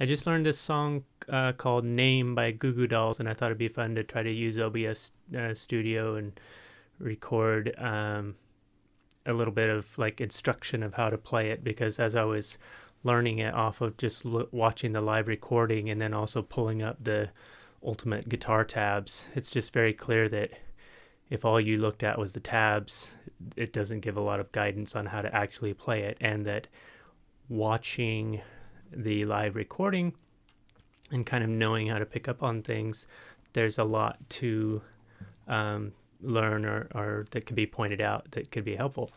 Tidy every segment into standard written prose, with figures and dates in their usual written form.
I just learned this song called Name by Goo Goo Dolls, and I thought it'd be fun to try to use OBS Studio and record a little bit of like instruction of how to play it, because as I was learning it off of just watching the live recording and then also pulling up the ultimate guitar tabs, it's just very clear that if all you looked at was the tabs, it doesn't give a lot of guidance on how to actually play it, and that watching the live recording and kind of knowing how to pick up on things, there's a lot to learn or that could be pointed out that could be helpful.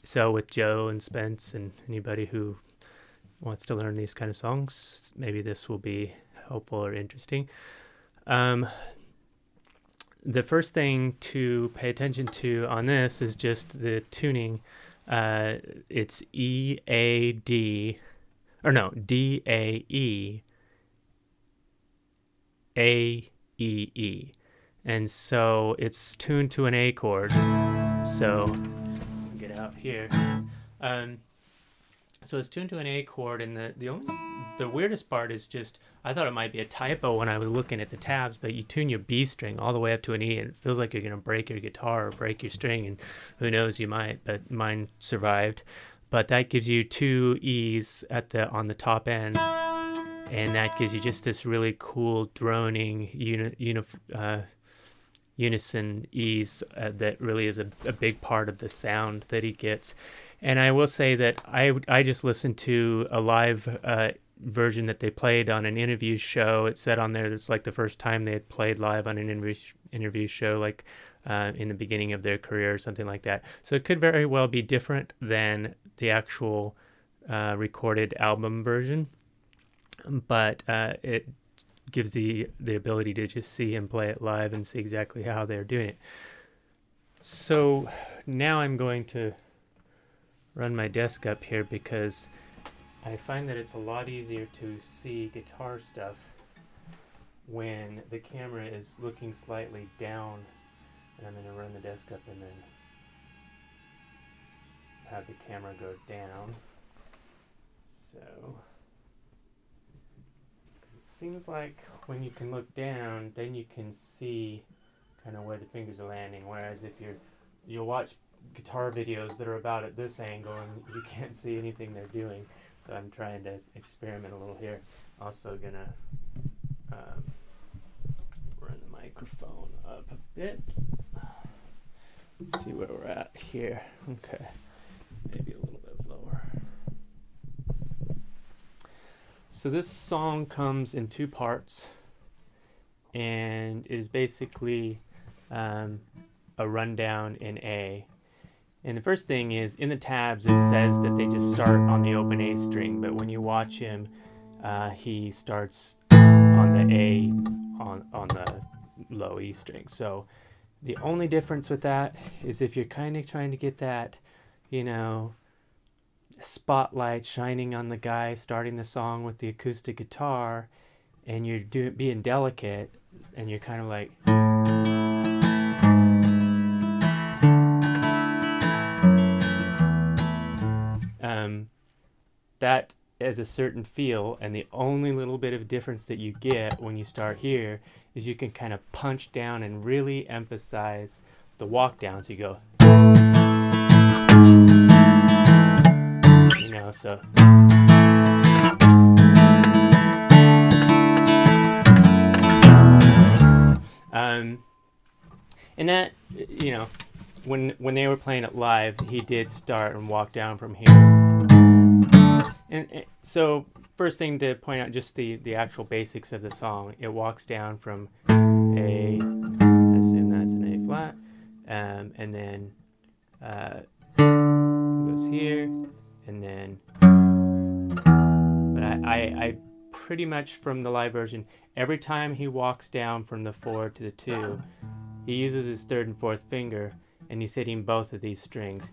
So with Joe and Spence and anybody who wants to learn these kind of songs, maybe this will be helpful or interesting. The first thing to pay attention to on this is just the tuning. It's E-A-D, or no, D-A-E, A-E-E. And so it's tuned to an A chord. So, get out here. So it's tuned to an A chord, and the weirdest part is just, I thought it might be a typo when I was looking at the tabs, but you tune your B string all the way up to an E, and it feels like you're going to break your guitar or break your string, and who knows, you might, but mine survived. But that gives you two E's on the top end, and that gives you just this really cool droning unison E's that really is a big part of the sound that he gets. And I will say that I just listened to a live version that they played on an interview show. It said on there it's like the first time they had played live on an interview show, like in the beginning of their career or something like that. So it could very well be different than the actual recorded album version, but it gives the ability to just see and play it live and see exactly how they're doing it. So now I'm going to run my desk up here because I find that it's a lot easier to see guitar stuff when the camera is looking slightly down, and I'm going to run the desk up and then have the camera go down. So it seems like when you can look down, then you can see kind of where the fingers are landing, whereas if you'll watch guitar videos that are about at this angle and you can't see anything they're doing. So I'm trying to experiment a little here. Also gonna run the microphone up a bit. Let's see where we're at here. Okay, maybe a little bit lower. So this song comes in two parts, and it is basically a rundown in A. And the first thing is, in the tabs, it says that they just start on the open A string, but when you watch him, he starts on the A on the low E string. So the only difference with that is if you're kind of trying to get that, spotlight shining on the guy starting the song with the acoustic guitar, and you're being delicate, and you're kind of like... that has a certain feel, and the only little bit of difference that you get when you start here is you can kind of punch down and really emphasize the walk down. So you go, so. And that, when they were playing it live, he did start and walk down from here. And so first thing to point out, just the actual basics of the song. It walks down from A, I assume that's an A flat, and then goes here, and then, but I pretty much from the live version, every time he walks down from the 4 to the 2, he uses his third and fourth finger, and he's hitting both of these strings.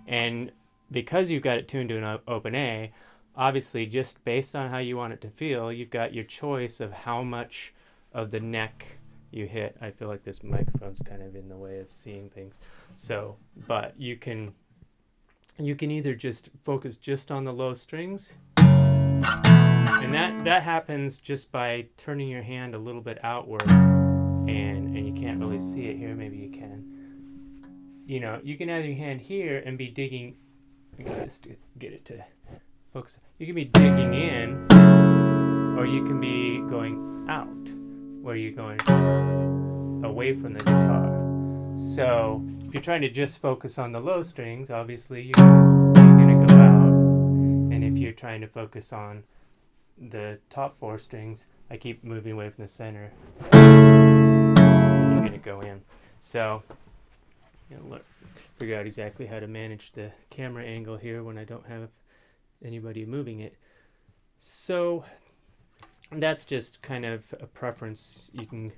And because you've got it tuned to an open A, obviously just based on how you want it to feel, you've got your choice of how much of the neck you hit. I feel like this microphone's kind of in the way of seeing things. So, but you can either just focus just on the low strings, And that happens just by turning your hand a little bit outward, and you can't really see it here. Maybe you can. You know, you can have your hand here and be digging. I got this to get it to focus. You can be digging in, or you can be going out, where you're going away from the guitar. So if you're trying to just focus on the low strings, obviously you're going to go out. And if you're trying to focus on the top 4 strings, I keep moving away from the center, you're going to go in. So figure out exactly how to manage the camera angle here when I don't have anybody moving it. So that's just kind of a preference. You can,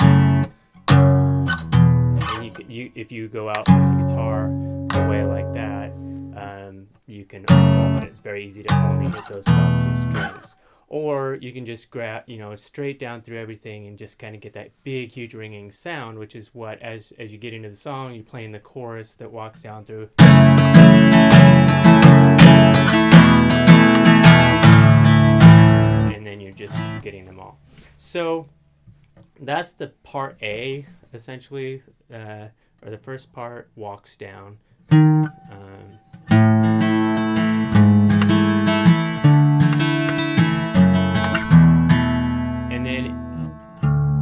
if you go out with the guitar away like that, you can. It's very easy to only hit those top 2 strings, or you can just grab, straight down through everything and just kind of get that big, huge ringing sound, which is what, as you get into the song, you're playing the chorus that walks down through. And then you're just getting them all. So that's the part A, essentially, or the first part walks down. And then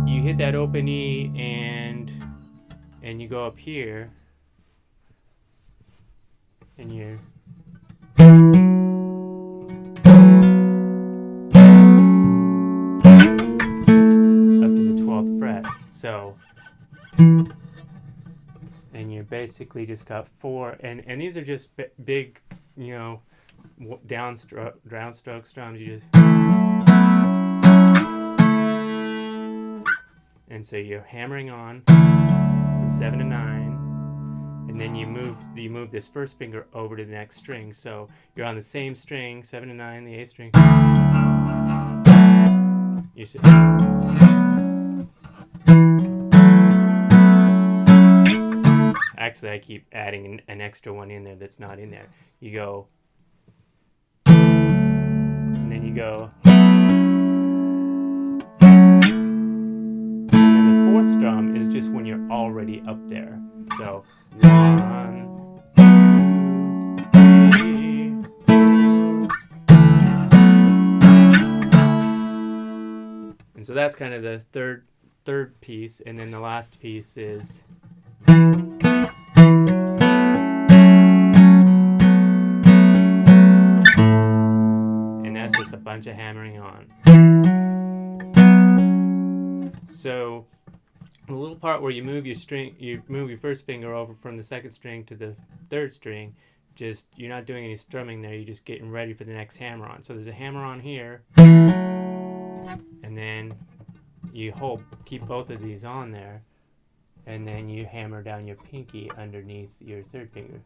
you hit that open E and you go up here and you're up to the 12th fret. So, and you basically just got 4, and these are just big, downstroke strums. You just, and so you're hammering on from 7 to 9, and then you move this first finger over to the next string. So you're on the same string, 7 to 9, the A string. You see. Actually, I keep adding an extra one in there that's not in there. You go, and then you go, and then the 4th strum is just when you're already up there. So 1, 2, 3. And so that's kind of the third piece, and then the last piece is. A bunch of hammering on. So the little part where you move your first finger over from the 2nd string to the 3rd string, you're not doing any strumming there, you're just getting ready for the next hammer on. So there's a hammer on here, and then you keep both of these on there, and then you hammer down your pinky underneath your 3rd finger.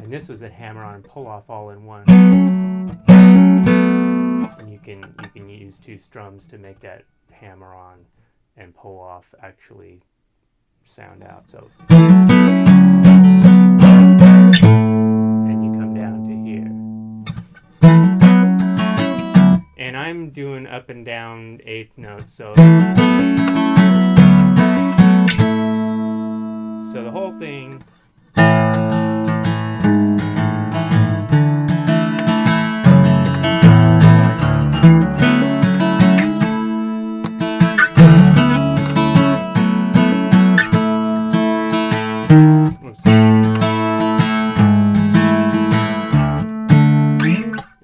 And this was a hammer on and pull off all in one. And you can use 2 strums to make that hammer on and pull off actually sound out. So, and you come down to here. And I'm doing up and down 8th notes, so the whole thing.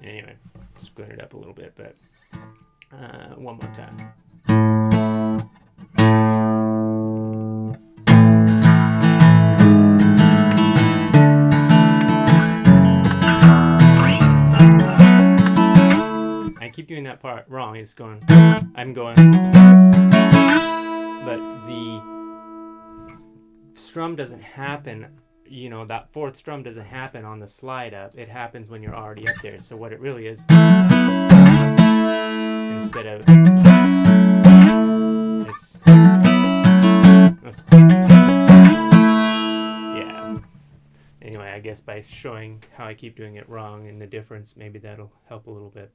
Anyway, screwing it up a little bit, but one more time. I keep doing that part wrong. It's going, I'm going, but the strum doesn't happen, that 4th strum doesn't happen on the slide up. It happens when you're already up there. So what it really is, instead of, yeah. anyway, I guess by showing how I keep doing it wrong and the difference, maybe that'll help a little bit.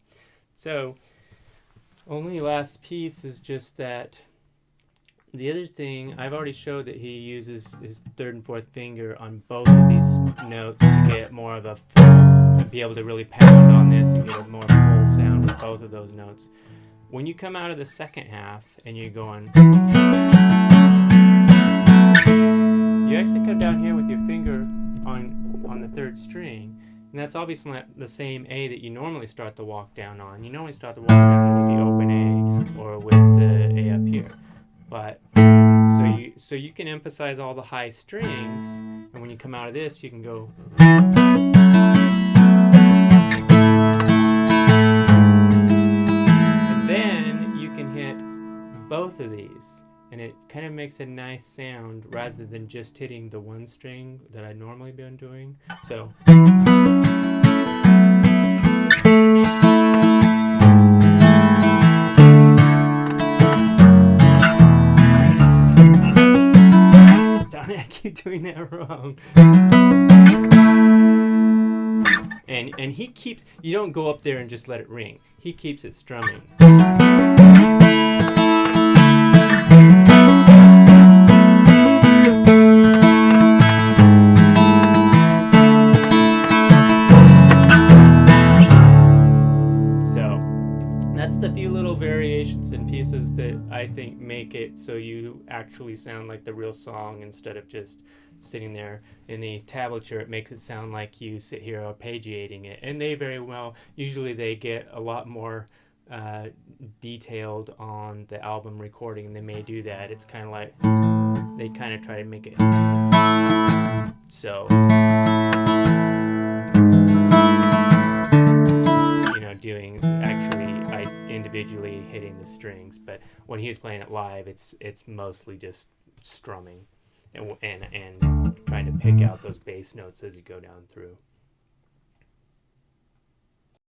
So, only last piece is just that the other thing, I've already showed that he uses his third and fourth finger on both of these notes to get more of a full, and be able to really pound on this and get a more full sound with both of those notes. When you come out of the second half and you're going, you actually come down here with your finger on the third string, and that's obviously not the same A that you normally start the walk down on. You normally start the walk down with the open A or with the A up here. But so you can emphasize all the high strings, and when you come out of this, you can go. And then you can hit both of these, and it kind of makes a nice sound rather than just hitting the one string that I'd normally been doing. So. I keep doing that wrong. And he keeps, you don't go up there and just let it ring. He keeps it strumming. So that's the few little variations and pieces that I think make it so you actually sound like the real song instead of just sitting there in the tablature. It makes it sound like you sit here arpeggiating it, and they very well, usually they get a lot more detailed on the album recording, and they may do that. It's kind of like they kind of try to make it so, you know, doing actually individually hitting the strings, but when he's playing it live, it's mostly just strumming and trying to pick out those bass notes as you go down through.